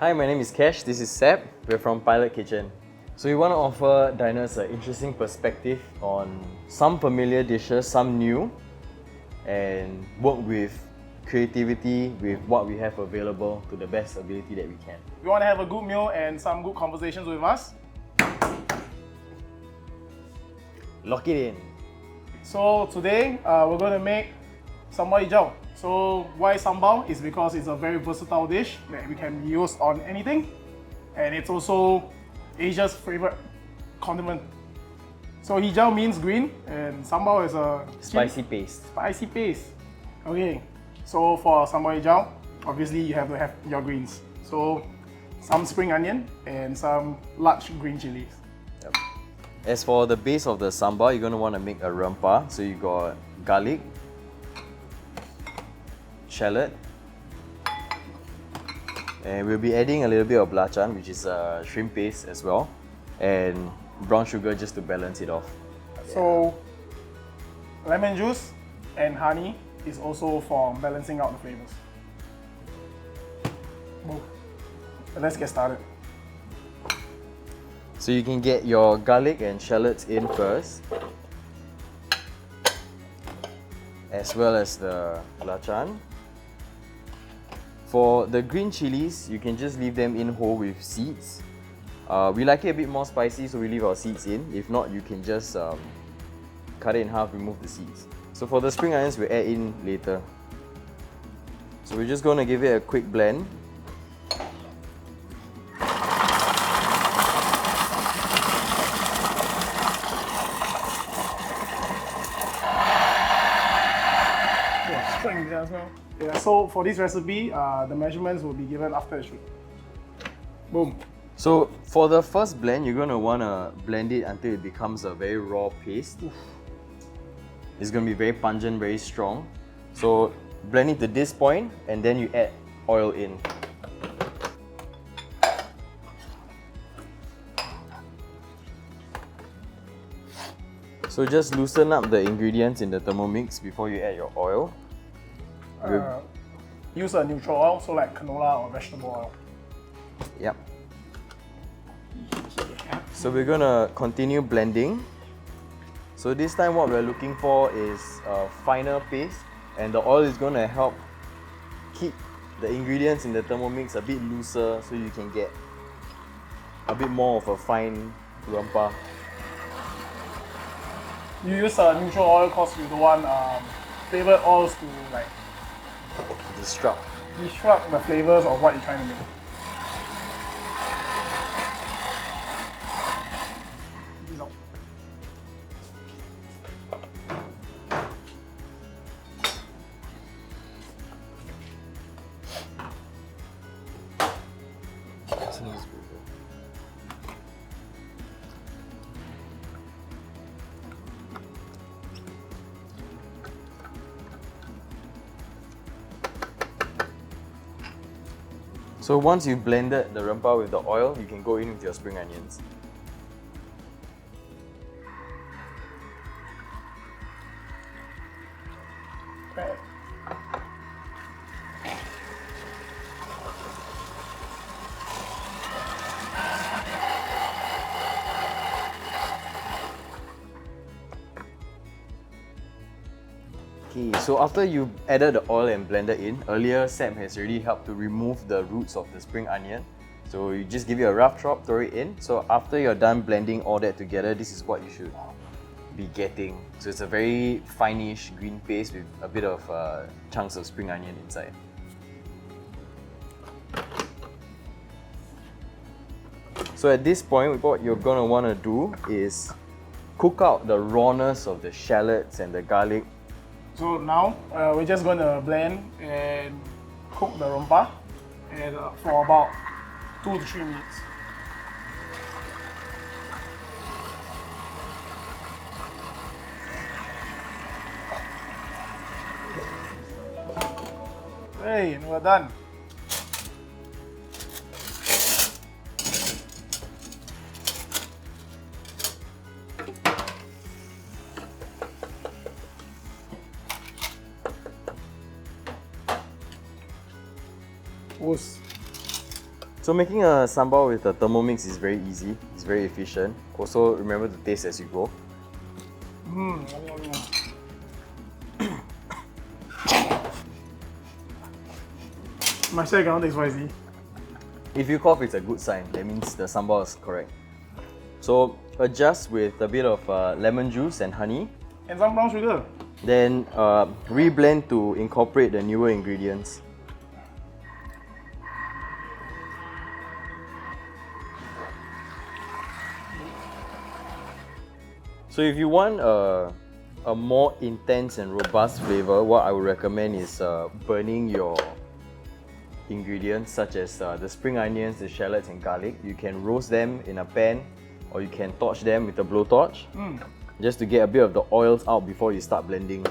Hi, my name is Kesh. This is Seb. We're from Pilot Kitchen. So we want to offer diners an interesting perspective on some familiar dishes, some new, and work with creativity with what we have available to the best ability that we can. You want to have a good meal and some good conversations with us? Lock it in. So today we're going to make sambal hijau. So why sambal? Is because it's a very versatile dish that we can use on anything, and it's also Asia's favorite condiment. So hijau means green, and sambal is a Spicy paste. spicy paste. Okay, so for sambal hijau, obviously you have to have your greens. So some spring onion and some large green chilies. Yep. As for the base of the sambal, you're going to want to make a rempah. So you got garlic, shallot, and we'll be adding a little bit of belacan, which is a shrimp paste as well, and brown sugar just to balance it off. So lemon juice and honey is also for balancing out the flavors. Boom. Let's get started. So you can get your garlic and shallots in first, as well as the belacan. For the green chilies, you can just leave them in whole with seeds. We like it a bit more spicy, so we leave our seeds in. If not, you can just cut it in half, remove the seeds. So for the spring onions, we'll add in later. So we're just going to give it a quick blend. Yeah, so for this recipe, the measurements will be given after the shoot. Boom. So for the first blend, you're going to want to blend it until it becomes a very raw paste. Oof. It's going to be very pungent, very strong. So blend it to this point and then you add oil in. So just loosen up the ingredients in the Thermomix before you add your oil. Use a neutral oil, so like canola or vegetable oil. Yep. So we're gonna continue blending. So this time what we're looking for is a finer paste, and the oil is gonna help keep the ingredients in the Thermomix a bit looser so you can get a bit more of a fine rempah. You use a neutral oil because you don't want flavored oils to like Disrupt. disrupt the flavors of what you're trying to make. So once you've blended the rempah with the oil, you can go in with your spring onions. Okay. Okay, so after you've added the oil and blended in, earlier Sam has already helped to remove the roots of the spring onion. So you just give it a rough chop, throw it in. So after you're done blending all that together, this is what you should be getting. So it's a very fine-ish green paste with a bit of chunks of spring onion inside. So at this point, what you're gonna wanna do is cook out the rawness of the shallots and the garlic. So now we're just going to blend and cook the rempah and, for about 2 to 3 minutes. Hey, and we're done. So making a sambal with a Thermomix is very easy. It's very efficient. Also, remember to taste as you go. My share cannot taste spicy. If you cough, it's a good sign. That means the sambal is correct. So adjust with a bit of lemon juice and honey. And some brown sugar. Then reblend to incorporate the newer ingredients. So if you want a more intense and robust flavor, what I would recommend is burning your ingredients such as the spring onions, the shallots and garlic. You can roast them in a pan or you can torch them with a blowtorch just to get a bit of the oils out before you start blending.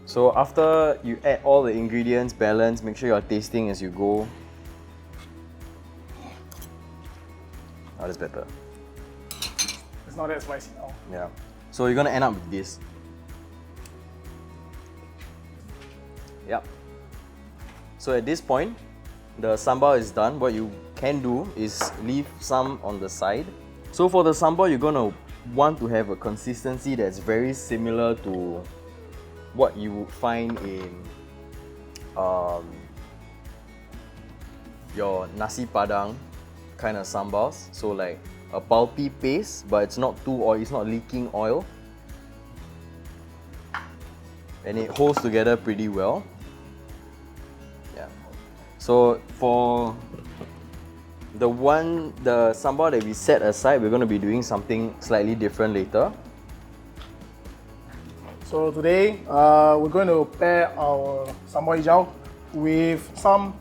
So after you add all the ingredients, balance, make sure you're tasting as you go. Oh, that's better. It's not that spicy now. Yeah. So you're gonna end up with this. Yep. So at this point, the sambal is done. What you can do is leave some on the side. So for the sambal, you're gonna want to have a consistency that's very similar to what you would find in your nasi padang kind of sambals. So like a pulpy paste, but it's not too oily, it's not leaking oil. And it holds together pretty well. Yeah. So for the sambal that we set aside, we're going to be doing something slightly different later. So today, we're going to pair our sambal hijau with some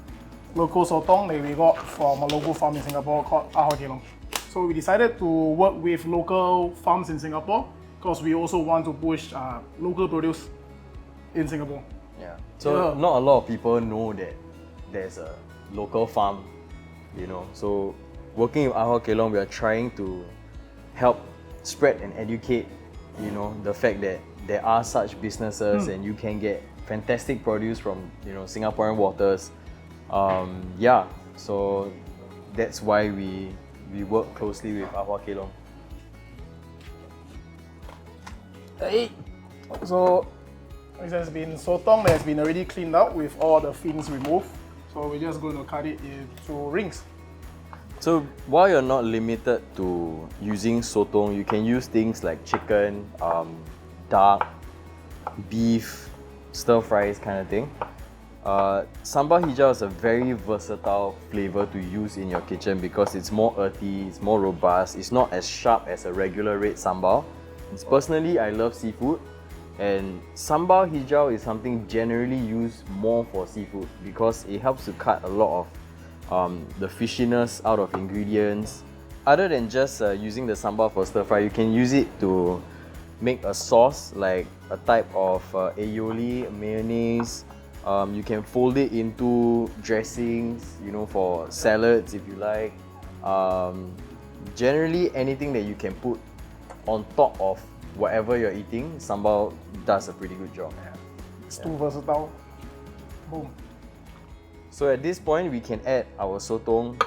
local sotong that we got from a local farm in Singapore called Ahoi Kelong. So we decided to work with local farms in Singapore because we also want to push local produce in Singapore. Yeah. So not a lot of people know that there's a local farm, you know. So working with Ahoi Kelong, we are trying to help spread and educate, you know, the fact that there are such businesses and you can get fantastic produce from, you know, Singaporean waters. Yeah. So that's why we work closely with Ahoi Kelong. Hey. So this has been sotong that has been already cleaned out with all the fins removed. So we're just going to cut it into rings. So while you're not limited to using sotong, you can use things like chicken, duck, beef, stir fries kind of thing. Sambal hijau is a very versatile flavor to use in your kitchen because it's more earthy, it's more robust, it's not as sharp as a regular red sambal. Personally, I love seafood, and sambal hijau is something generally used more for seafood because it helps to cut a lot of the fishiness out of ingredients. Other than just using the sambal for stir fry, you can use it to make a sauce like a type of aioli, mayonnaise. You can fold it into dressings, you know, for salads if you like. Generally, anything that you can put on top of whatever you're eating, sambal does a pretty good job. It's too versatile. Boom. So at this point, we can add our sotong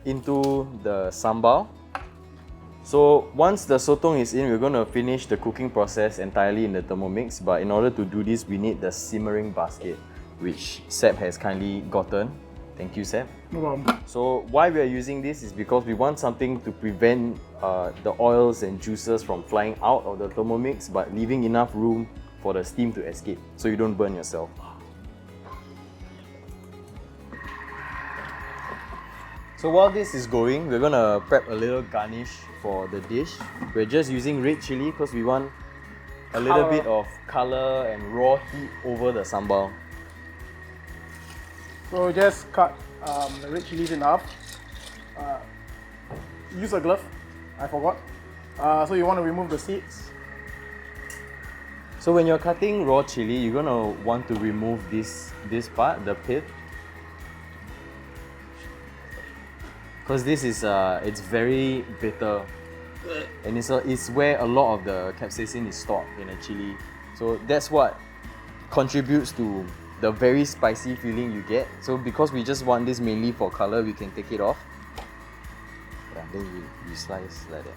into the sambal. So once the sotong is in, we're going to finish the cooking process entirely in the Thermomix. But in order to do this, we need the simmering basket, which Seb has kindly gotten. Thank you, Seb. No problem. So why we are using this is because we want something to prevent the oils and juices from flying out of the Thermomix, but leaving enough room for the steam to escape, so you don't burn yourself. So while this is going, we're gonna prep a little garnish for the dish. We're just using red chili because we want a little bit of color and raw heat over the sambal. So just cut the red chilies in half. Use a glove, I forgot. So you want to remove the seeds. So when you're cutting raw chili, you're gonna want to remove this part, the pith. Because this is it's very bitter, and it's where a lot of the capsaicin is stored in a chili. So that's what contributes to the very spicy feeling you get. So because we just want this mainly for color, we can take it off. Yeah, then you slice like that.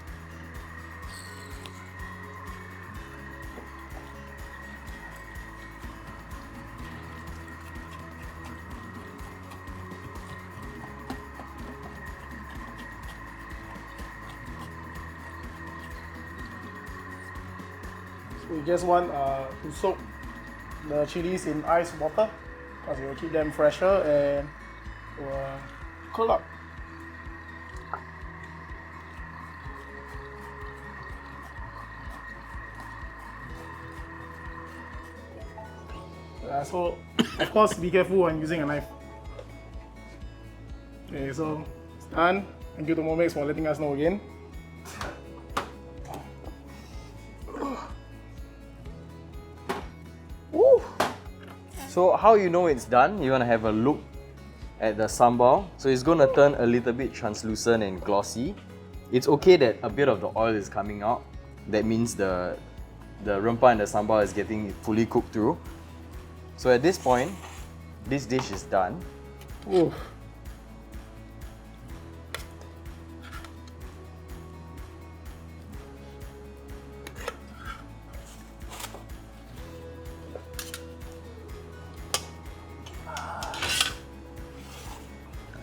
We just want to soak the chilies in ice water because it will keep them fresher and will curl up. So, of course, be careful when using a knife. Okay, so it's done. Thank you to Momex for letting us know again. Woo. So how you know it's done? You're gonna have a look at the sambal. So it's gonna turn a little bit translucent and glossy. It's okay that a bit of the oil is coming out. That means the rempah and the sambal is getting fully cooked through. So at this point, this dish is done. Ooh.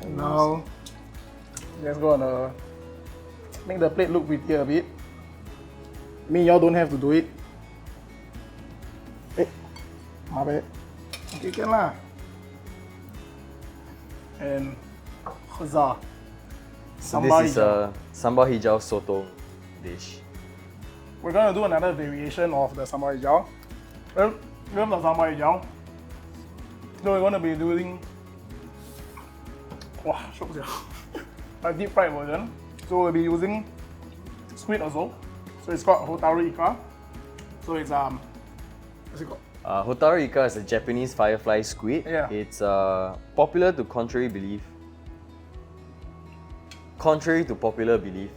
Now, just gonna make the plate look prettier a bit. Y'all don't have to do it. My bad. Okay, can lah. And huzzah. So this is a sambal hijau soto dish. We're gonna do another variation of the sambal hijau. Well, the sambal hijau. So we're gonna be doing a deep fried version. So we'll be using squid also. So it's called Hotaru Ika. So it's what's it called? Hotaru Ika is a Japanese firefly squid. Yeah. It's popular to contrary belief. Contrary to popular belief,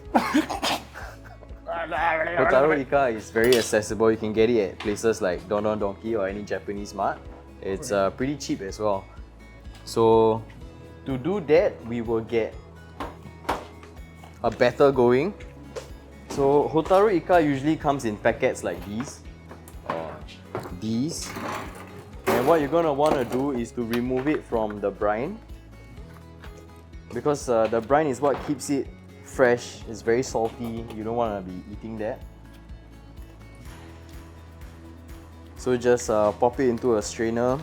Hotaru Ika is very accessible. You can get it at places like Don Don Donki or any Japanese mart. It's pretty cheap as well. So to do that, we will get a batter going. So Hotaru Ika usually comes in packets like these, or these. And what you're gonna want to do is to remove it from the brine, because the brine is what keeps it fresh. It's very salty. You don't want to be eating that. So just pop it into a strainer,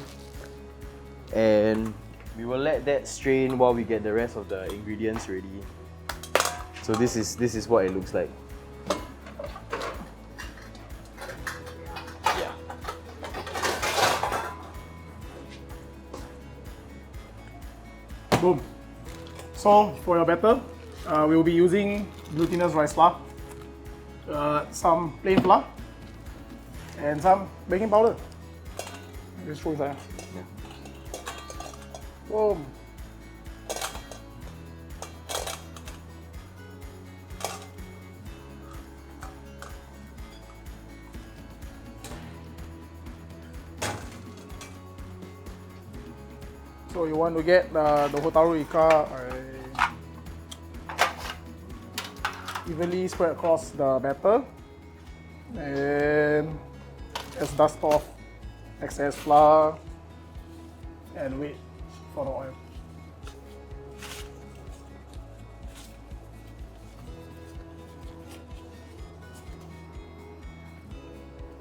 and we will let that strain while we get the rest of the ingredients ready. So this is what it looks like. Yeah. Boom. So for your batter, we will be using glutinous rice flour, some plain flour, and some baking powder. Just throw inside. Yeah. Boom. So you want to get the Hotaru Ika evenly spread across the batter, and just dust off excess flour and wait for the oil.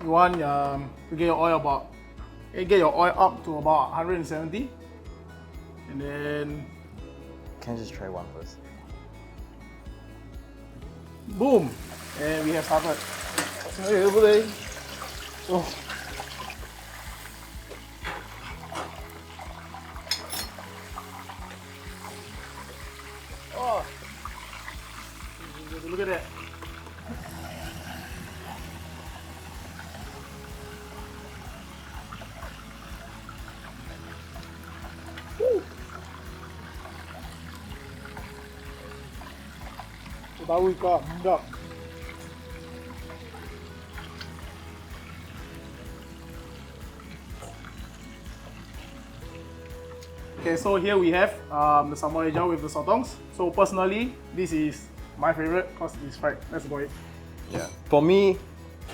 You want to get your oil up to about 170, and then Can I just try one first? boom, and we have started. Hey, over there. Oh. Oh. Look at that. Woo. Hotaru Ika, duck. Okay, so here we have the sambal hijau with the sotongs. So personally, this is my favorite because it's fried. That's about it. Yeah. For me,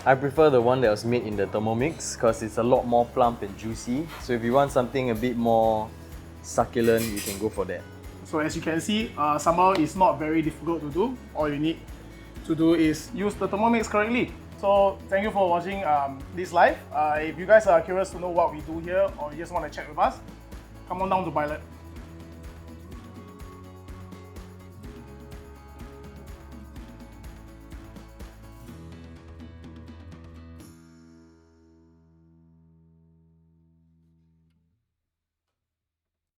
I prefer the one that was made in the Thermomix because it's a lot more plump and juicy. So if you want something a bit more succulent, you can go for that. So as you can see, sambal is not very difficult to do. All you need to do is use the Thermomix correctly. So thank you for watching this live. If you guys are curious to know what we do here or you just want to chat with us, come on down to Pilot.